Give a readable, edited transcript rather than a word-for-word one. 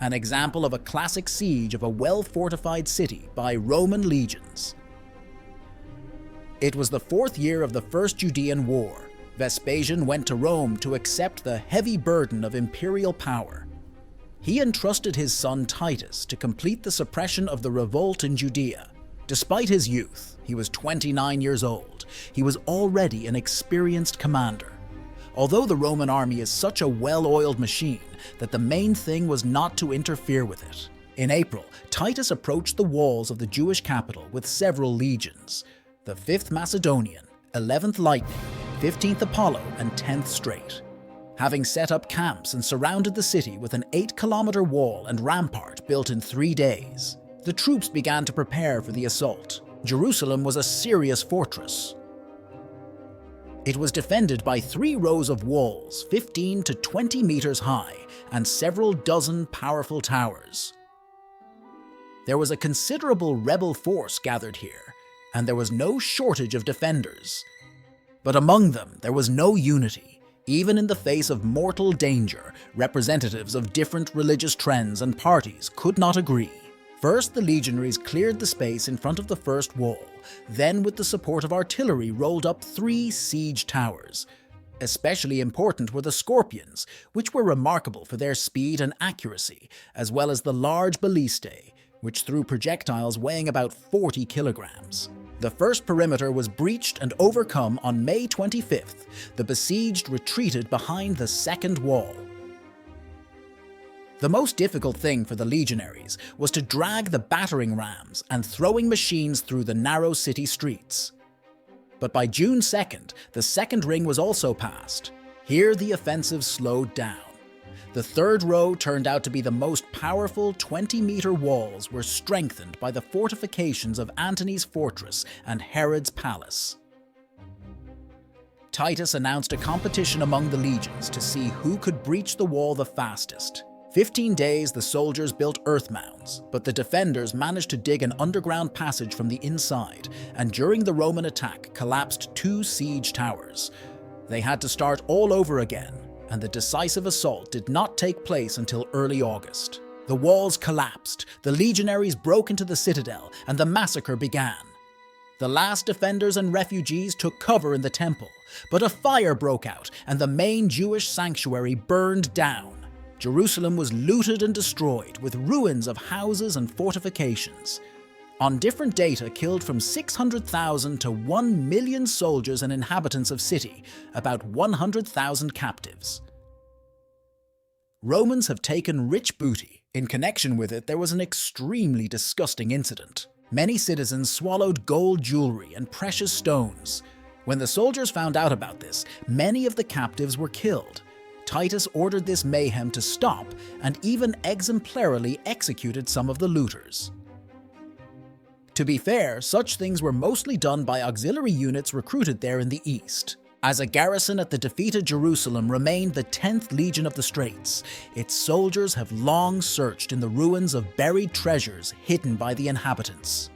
an example of a classic siege of a well-fortified city by Roman legions. It was the 4th year of the First Judean War. Vespasian went to Rome to accept the heavy burden of imperial power. He entrusted his son Titus to complete the suppression of the revolt in Judea. Despite his youth, he was 29 years old, he was already an experienced commander. Although the Roman army is such a well-oiled machine that the main thing was not to interfere with it. In April, Titus approached the walls of the Jewish capital with several legions: the 5th Macedonian, 11th Lightning, 15th Apollo, and 10th Straight. Having set up camps and surrounded the city with an 8-kilometer wall and rampart built in 3 days, the troops began to prepare for the assault. Jerusalem was a serious fortress. It was defended by 3 rows of walls, 15 to 20 meters high, and several dozen powerful towers. There was a considerable rebel force gathered here, and there was no shortage of defenders. But among them, there was no unity. Even in the face of mortal danger, representatives of different religious trends and parties could not agree. First, the legionaries cleared the space in front of the first wall, then with the support of artillery rolled up 3 siege towers. Especially important were the scorpions, which were remarkable for their speed and accuracy, as well as the large ballistae, which threw projectiles weighing about 40 kilograms. The first perimeter was breached and overcome on May 25th. The besieged retreated behind the second wall. The most difficult thing for the legionaries was to drag the battering rams and throwing machines through the narrow city streets. But by June 2nd, the second ring was also passed. Here the offensive slowed down. The third row turned out to be the most powerful. 20-meter walls were strengthened by the fortifications of Antony's fortress and Herod's palace. Titus announced a competition among the legions to see who could breach the wall the fastest. 15 days the soldiers built earth mounds, but the defenders managed to dig an underground passage from the inside, and during the Roman attack collapsed 2 siege towers. They had to start all over again, and the decisive assault did not take place until early August. The walls collapsed, the legionaries broke into the citadel, and the massacre began. The last defenders and refugees took cover in the temple, but a fire broke out and the main Jewish sanctuary burned down. Jerusalem was looted and destroyed, with ruins of houses and fortifications. On different data, killed from 600,000 to 1 million soldiers and inhabitants of city, about 100,000 captives. Romans have taken rich booty. In connection with it, there was an extremely disgusting incident. Many citizens swallowed gold jewelry and precious stones. When the soldiers found out about this, many of the captives were killed. Titus ordered this mayhem to stop and even exemplarily executed some of the looters. To be fair, such things were mostly done by auxiliary units recruited there in the east. As a garrison at the defeated Jerusalem remained the 10th Legion of the Straits, its soldiers have long searched in the ruins of buried treasures hidden by the inhabitants.